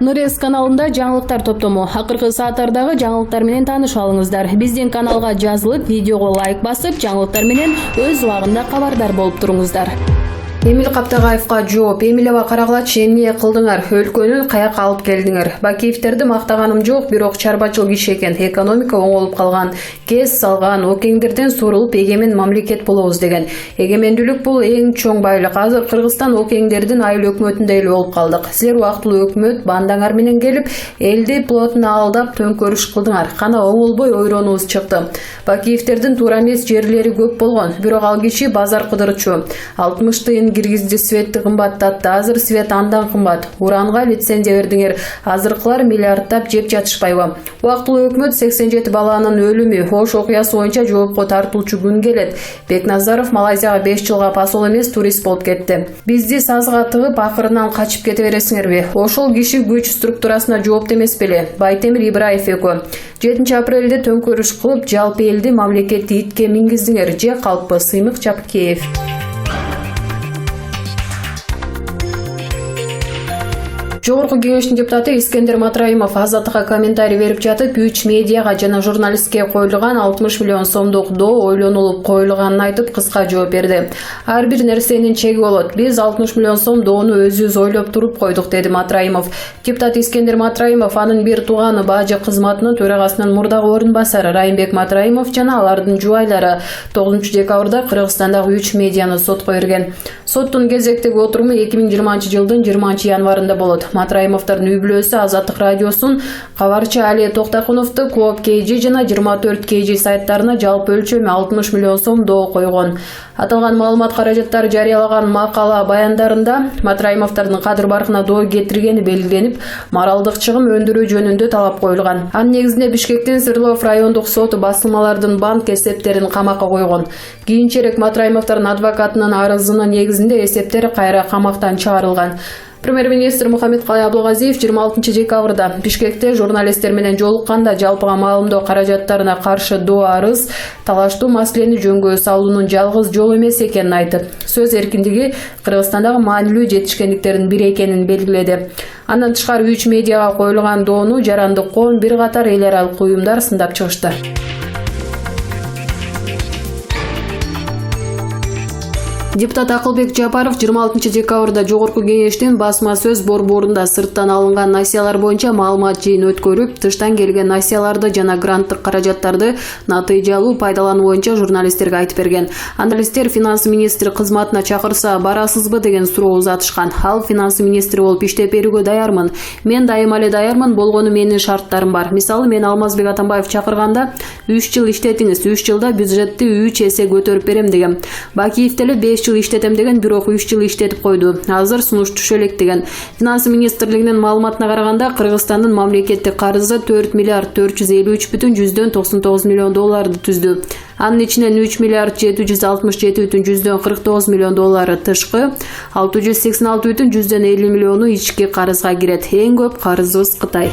Нурес каналында жаңылыктар топтому. Акыркы сааттардагы жаңылыктар менен таанышып алыңыздар. Биздин каналга жазылып, видеого лайк басып, жаңылыктар менен өз убагында кабардар болуп туруңуздар. Эмил Каптагаевга жооп. Эмилова карагылачы, эмне кылдыңар? Өлкөнү каяка алып келдиңер? Бакиевтерди мактаганым жок, бирок чарбачыл киши экен. Экономика оңолуп калган, кез салган, океңдерден сурулуп эгемен мамлекет болобуз деген. Эгемендүүлүк бул эң чоң байлык. Азыр Кыргызстан океңдердин айыл өкмөтүндөй эле болуп калдык. Силер убактылуу өкмөт бандаңар менен келип, элди плотуна алдап төңкөрүш кылдыңар. Кана оңолбой ойронубуз чыкты. Бакиевтердин туура эмес жерлери көп болгон, бирок ал киши базар кыдырчу. 60 тыйын киргизди, светти кымбаттатты. Азыр свет андан кымбат. Уранга лицензия бердиңер. Азыркылар миллиарддап жеп жатышпайбы? Убактылуу өкмөт 87 баланын өлүмү, Ош окуясы боюнча жоопко тартылчу күн келет. Бекназаров Малайзияга 5 жылга посол эмес, турист болуп кетти. Бизди сазга тыгып, акырынан качып кете бересиңерби? Ошол киши күч структурасына жоопту эмес беле? Байтемир Ибраев экөө. 7 апрелде төңкөрүш кылып, жалпы элди мамлекетти итке мингиздиңер. Же калпы? Сыймык Жапкеев. Жогорку кеңештин депутаты Искендер Матраимов Азаттыкка комментарий берип жатып, 3 медиага жана журналистке коюлган 60 миллион сомдук доо ойлонулуп коюлганын айтып, кыска жооп берди. Ар бир нерсенин чеги болот. Биз 60 миллион сом доону өзүбүз ойлоп туруп койдук, деди Матраимов. Депутат Искендер Матраимов анын бир тууганы Бажы кызматынын төрагасынын мурдагы орун басары Райымбек Матраимов жана алардын жубайлары 9 декабрда Кыргызстандагы 3 медианы сотко берген. Соттун кезектеги отуруму 2020 жылдын 20 январында болот. Матраимовдордун үй-бүлөсү Азаттык радиосунун кабарчы Али Токтакуновду Коop KG жана 24 KG сайттарына жалпы өлчөмү 60 миллион сом доо койгон. Аталган маалымат каражаттар жарыялаган макала баяндарында Матраимовдордун кадыр баркына доо кетиргени белгиленип, моралдык чыгым өндүрүү жөнүндө талап коюлган. Анын негизинде Бишкектин Свердлов райондук соту басылмалардын банк эсептерин камакка койгон. Кийинчерээк Матраимовдордун адвокатынын арызынын негизинде эсептер кайра камактан чыгарылган. Премьер-министр Мухаммедкалый Абдулгазиев 26 декабрда Бишкекте журналисттер менен жолукканда жалпыга маалымдоо каражаттарына каршы доо арыз талаштуу маселени жөнгө салуунун жалгыз жолу эмес экенин айтып, сөз эркиндиги Кыргызстандагы маанилүү жетишкендиктердин бири экенин белгиледи. Андан тышкары 3 медиага коюлган доону жарандык коом бир катар эл аралык уюмдар сындап чыгышты. Депутат Акылбек Жапаров 26 декабрда Жогорку кеңештин басма сөз борборунда сырттан алынган насиялар боюнча маалымат жыйын өткөрүп, тыштан келген насияларды жана гранттык каражаттарды натыйжалуу пайдалануу боюнча журналисттерге айтып берген. Аналисттер финанс министри кызматына чакырса барасызбы деген суроо узатышкан. Ал финанс министри болуп иштеп берүүгө даярмын. Мен дайыма эле даярмын, болгону менин шарттарым бар. Мисалы, мен Алмазбек Атамбаев чакырганда 3 жыл иштетиңиз, 3 жылда бюджетти 3 эсе көтөрүп берем деген. Бакиев деле 5 жыл иштетем деген, бирок 3 жыл иштетип койду. Азыр сунуш түшө элек деген. Финанс министрлигинин маалыматына караганда, Кыргызстандын мамлекеттик карызы 4 миллиард 453,99 миллион долларды түздү. Анын ичинен 3 миллиард 767,49 миллион доллары тышкы, 686,50 миллиону ички карызга кирет. Эң көп карызыбыз Кытай.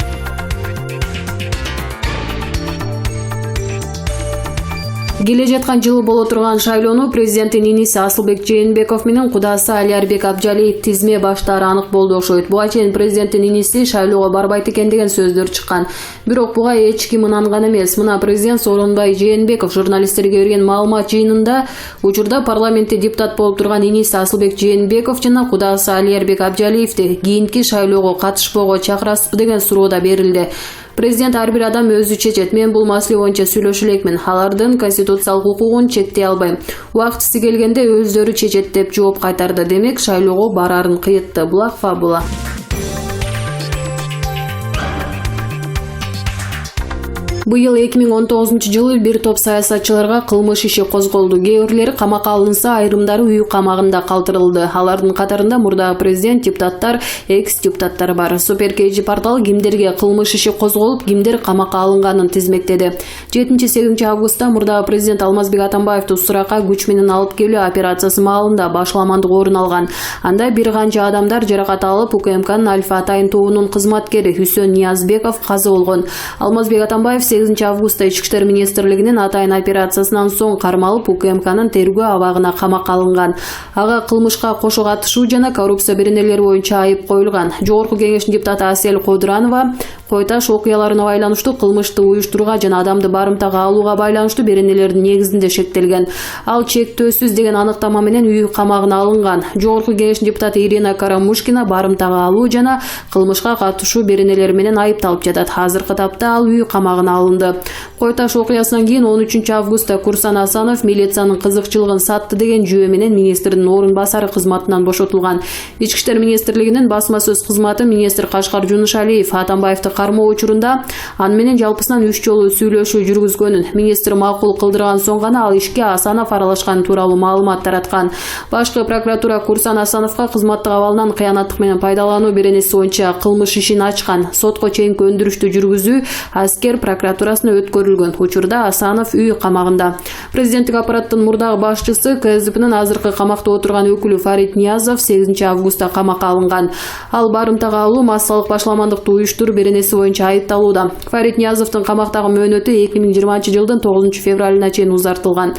Келе жаткан жылы боло турган шайлоону президенттин иниси Асылбек Жээнбеков менен кудасы Алиарбек Абжалиев тизме баштаары анык болду окшойт. Буга чейин президенттин иниси шайлоого барбайт экен деген сөздөр чыккан. Бирок буга эч ким ынанган эмес. Мына президент Сооронбай Жээнбеков журналисттерге берген маалымат жыйынында учурда парламентте депутат болуп турган иниси Асылбек Жээнбеков жана кудасы Алиарбек Абжалиевди кийинки шайлоого катышпоого чакырасызбы деген суроо да берилди. Президент ар бир адам өзү чечет. Мен бул маселе боюнча сүйлөшө элекмин. Алардын конституциялык укугун чектей албайм. Убактысы келгенде өздөрү чечет деп жооп кайтарды. Демек, шайлоого барарын кыйытты. Булак фабула. Быйыл 2019 жылы бир топ саясатчыларга кылмыш иши козголду. Кээ бирлери камакка алынса, айрымдары үй камагында калтырылды. Алардын катарында мурдагы президент, депутаттар, экс-депутаттар бар. Супер KG порталы кимдерге кылмыш иши козголуп, кимдер камакка алынганын тизмектеди. 7-8 августта мурдагы президент Алмазбек Атамбаевди суракка күч менен алып келүү операциясы маалында башаламандык орун алган. Анда бир канча адамдар жаракат алып, УКМКнын Альфа Атайын тобунун кызматкери Хүсөн Ниязбеков каза болгон. Алмазбек Атамбаев 8 августта Ички иштер министрлигинин атайын операциясынан соң кармалып УКМКнын тергөө абагына камакка алынган. Ага кылмышка кошо катышуу жана коррупция беренелери боюнча айып коюлган. Жогорку кеңештин депутаты Асель Кодуранова Кой-Таш окуяларына байланыштуу кылмышты уюштурууга жана адамды барымтага алууга байланыштуу беренелердин негизинде шектелген. Ал чектөөсүз деген аныктама менен үй камагына алынган. Жогорку кеңештин депутаты Ирина Карамушкина барымтага алуу жана кылмышка катышуу беренелери менен айыпталып жатат. Азыркы тапта ал үй камагына алынды. Кой-Таш окуясынан кийин 13 августта Курсан Асанов милициянын кызыкчылыгын сатты деген жүйө менен министрдин орун басары кызматынан бошотулган. Ички иштер министрлигинин басма сөз кызматы министр Кашкар Жунушалиев Атамбаевди кармоо учурунда аны менен жалпысынан 3 жолу сүйлөшүү жүргүзгөнүн министр макул кылдырган соң гана ал ишке Асанов аралашкан тууралуу маалымат тараткан. Башкы прокуратура Курсан Асановго кызматтык абалынан кыянаттык менен пайдалануу беренеси боюнча кылмыш ишин ачкан. Сотко чейинки өндүрүштү жүргүзүү аскер прокуратурасына өткөрүлгөн. Учурда Асанов үй камагында. Президенттик аппараттын мурдагы башчысы КСДПнын азыркы камакта отурган өкүлү Фарид Ниязов 8 августта камакка алынган. Ал барымтага алуу массалык башламандыкты уюштуруу беренеси боюнча айыпталууда. Фарид Ниязовдун камактагы мөөнөтү 2020 жылдын 9 февралына чейин узартылган.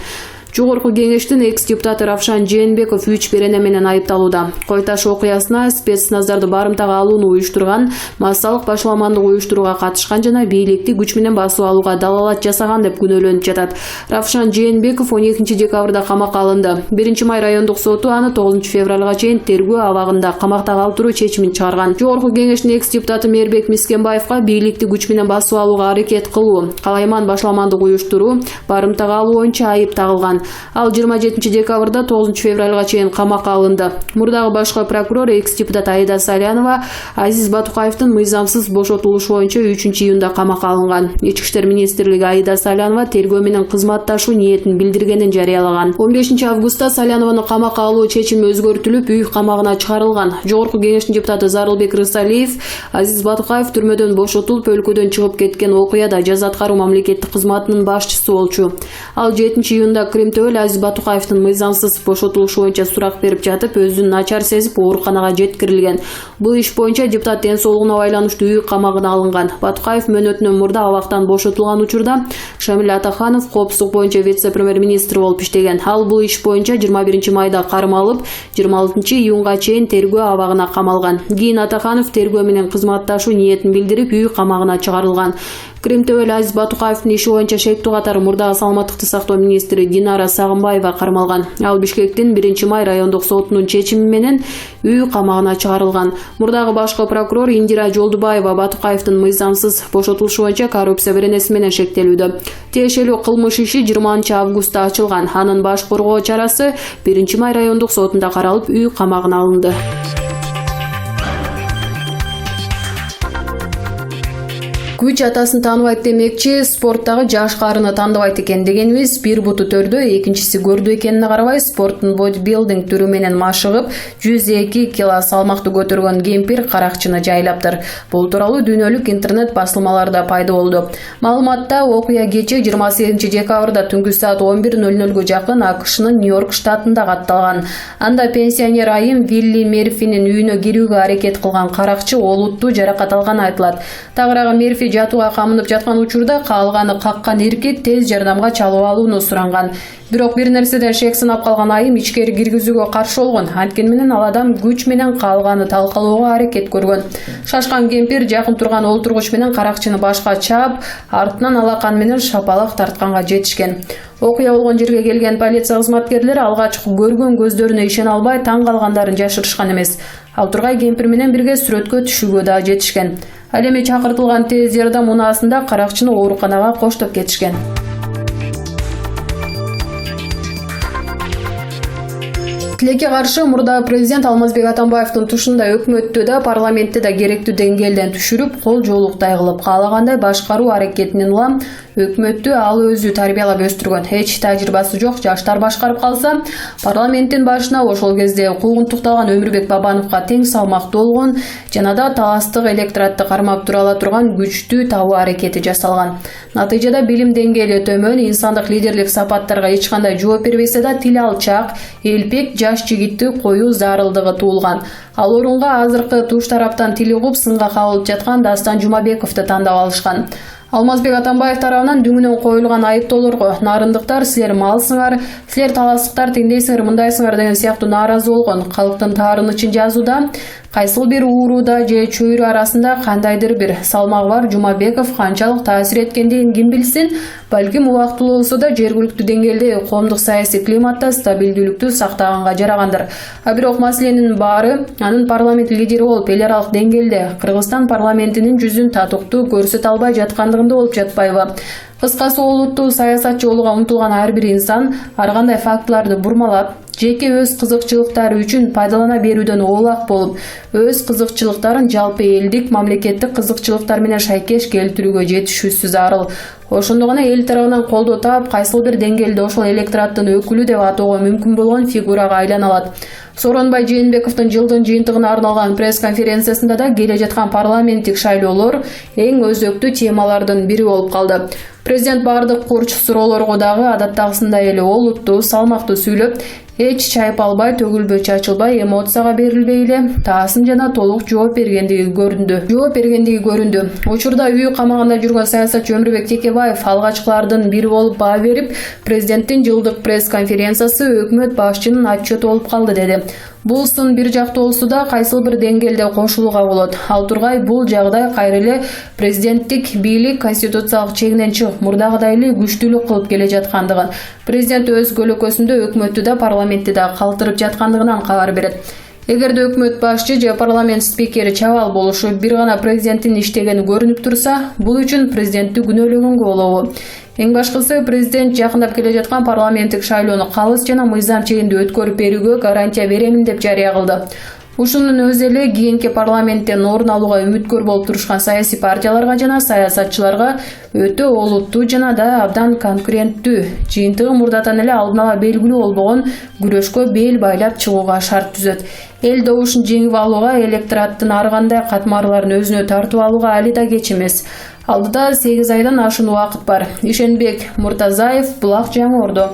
Жогорку кеңештин экс-депутаты Равшан Жээнбеков 3 берене менен айыпталууда. Кой-Таш окуясына спецназарды барымтага алууну уюштурган, массалык башламандык уюштурууга катышкан жана бийликти күч менен басып алууга далалат жасаган деп күнөөлөнүп жатат. Равшан Жээнбеков 12 декабрда камакка алынды. 1 май райондук соту аны 9 февралга чейин тергөө абагында камакта калтыруу чечимин чыгарган. Жогорку кеңештин экс-депутаты Мээрбек Мискенбаевга бийликти күч менен басып алууга аракет кылуу, калайман башламандык уюштуруу, барымтага алуу боюнча айып тагылган. Ал 27 декабрда 9 февралга чейин камакка алынды. Мурдагы башкы прокурор экс-депутат Аида Салянова Азиз Батукаевдин мыйзамсыз бошотулушу боюнча 3 июнда камакка алынган. Ички иштер министрлиги Аида Салянова тергөө менен кызматташуу ниетин билдиргенин жарыялаган. 15 августта Салянованы камакка алуу чечими өзгөртүлүп, үй камагына чыгарылган. Жогорку кеңештин депутаты Зарылбек Рысалиев Азиз Батукаев түрмөдөн бошотулуп, өлкөдөн чыгып кеткен окуяда жаза аткаруу мамлекеттик кызматынын башчысы болчу. Ал 7 июнда Төөл Азиз Батукаевдин мыйзамсыз бошотулушу боюнча сурак берип жатып, өзүн начар сезип ооруканага жеткирилген. Бул иш боюнча депутат ден соолугуна байланыштуу үй камагына алынган. Батукаев мөөнөтүнөн мурда абактан бошотулган учурда Шамил Атаханов коопсуздук боюнча вице-премьер-министр болуп иштеген. Ал бул иш боюнча 21 майда кармалып, 26 июнга чейин тергөө абагына камалган. Кийин Атаханов тергөө менен кызматташуу ниетин билдирип, үй камагына чыгарылган. Төөл Азиз Батукаевдин иши боюнча шектүү катары мурдагы саламаттыкты сактоо министри Динара Сагынбаева кармалган. Ал Бишкектин 1 май райондук сотунун чечими менен үй камагына чыгарылган. Мурдагы башкы прокурор Индира Жолдубаева Батукаевдин мыйзамсыз бошотулушу боюнча коррупция беренеси менен шектелүүдө. Тиешелүү кылмыш иши 20 августта ачылган. Анын баш коргоо чарасы 1 май райондук сотунда каралып, үй камагына алынды. Күч атасын тааныбайт демекчи, спорттагы жаш карыны тандабайт экен дегенибиз, бир буту төрдө, экинчиси көрдү экенине карабай, спорттун бодибилдинг түрү менен машыгып, 102 кило салмакты көтөргөн кемпир каракчыны жайлаптыр. Бул тууралуу дүйнөлүк интернет басылмаларда пайда болду. Маалыматта окуя кече 28 декабрда түнгү саат 11:00 жакын АКШнын Нью-Йорк штатында катталган. Анда пенсионер айым Вилли Мерфинин үйүнө кирүүгө аракет кылган каракчы олуттуу жаракат алганы айтылат. Тагыраагы Мерфи жатууга камынып жаткан учурда каалганы каккан эркек тез жардамга чалып алууну суранган. Бирок бир нерседен шек сынап калган айым ичкери киргизүүгө каршы болгон. Анткени менен ал адам күч менен каалганы талкалоого аракет көргөн. Шашкан кемпир жакын турган олтургуч менен каракчыны башка чаап, артынан алакан менен шапалак тартканга жетишкен. Окуя болгон жерге келген полиция кызматкерлери алгач көргөн көздөрүнө ишене албай таң калгандарын жашырышкан эмес. Ал тургай кемпир менен бирге сүрөткө түшүүгө да жетишкен. Ал эми чакыртылган тез жардам унаасында каракчыны ооруканага коштоп кетишкен. Тилекке каршы мурдагы президент Алмазбек Атамбаевдин тушунда өкмөттү да, парламентти да керектүү деңгээлден түшүрүп, кол жоолуктай кылып каалагандай башкаруу аракетинен улам өкмөттү ал өзү тарбиялап өстүргөн. Эч тажрыйбасы жок жаштар башкарып калса, парламенттин башына ошол кезде куугунтукталган Өмүрбек Бабановго тең салмактуу болгон жана да таластык электоратты кармап тура ала турган күчтүү табуу аракети жасалган. Натыйжада билим деңгээли төмөн, инсандык лидерлик сапаттарга эч кандай жооп бербесе да тил алчак, элпек жаш жигитти коюу зарылдыгы туулган. Ал орунга азыркы туш тараптан тили угуп сынга кабылып жаткан Дастан Жумабековду тандап алышкан. Алмазбек Атамбаев тарабынан дүңүнөн коюлган айыптоолорго нарындыктар силер малсыңар, силер таластыктар теңдейсиңер, мындайсыңар деген сыяктуу нааразы болгон калктын таарынычын жазууда кайсыл бир ууруда же чөйрө арасында кандайдыр бир салмагы бар Жумабеков канчалык таасир эткендигин ким билсин, балким убактылуу болсо да жергиликтүү деңгээлде коомдук саясий климатта стабилдүүлүктү сактаганга жарагандыр. А бирок маселенин баары анын парламент лидери болуп эл аралык деңгээлде Кыргызстан парламентинин жүзүн татыктуу көрсөтө албай жаткандыгында болуп жатпайбы? Кыскасы, олуттуу саясатчы болууга умтулган ар бир инсан ар кандай фактыларды бурмалап, жеке өз кызыкчылыктары үчүн пайдалана берүүдөн оолак болуп, өз кызыкчылыктарын жалпы элдик, мамлекеттик кызыкчылыктар менен шайкеш келтирүүгө жетишүүсүз зарыл. Ошондо гана эл тарабынан колдоо таап, кайсыл бир деңгээлде ошол электораттын өкүлү деп атоого мүмкүн болгон фигурага айлана алат. Сооронбай Жээнбековдун жылдын жыйынтыгына арналган пресс-конференциясында да келе жаткан парламенттик шайлоолор эң өзөктүү темалардын бири болуп калды. Президент бардык курч суроолорго дагы адаттагысындай эле олуттуу, салмактуу сүйлөп, эч чайпалбай, төгүлбөй чачылбай, эмоцияга берилбей эле таасын жана толук жооп бергендиги көрүндү. Учурда үй камагында жүргөн саясатчы Өмүрбек Текебаев алгачкылардын бири болуп баа берип, президенттин жылдык пресс-конференциясы өкмөт башчынын отчету болуп калды деди. Бул сын бир жактуу болсо да кайсыл бир деңгээлде кошулууга болот. Ал тургай бул жагдай кайра эле президенттик бийлик конституциялык чегинен чыгып, мурдагыдай эле күчтүүлүк кылып келе жаткандыгын, президент өз көлөкөсүндө өкмөттү да парламентти да калтырып жаткандыгынан кабар берет. Эгерде өкмөт башчы же парламент спикери чабал болушу бир гана президенттин иштегени көрүнүп турса, бул үчүн президентти күнөөлөгөнгө болобу? Эң башкысы, президент жакындап келе жаткан парламенттик шайлоону калыс жана мыйзам чегинде өткөрүп берүүгө гарантия беремин деп жарыя кылды. Ушунун өзү эле кийинки парламенттен орун алууга үмүткөр болуп турушкан саясий партияларга жана саясатчыларга өтө олуттуу жана да абдан конкуренттүү, жыйынтыгы мурдатан эле алдын ала белгилүү болбогон күрөшкө бел байлап чыгууга шарт түзөт. Эл добушун жеңип алууга, электораттын ар кандай катмарларын өзүнө тартып алууга али да кеч эмес. Алдыда 8 айдан ашуун убакыт бар. Ишенбек Муртазаев, Булак Жаңы Ордо.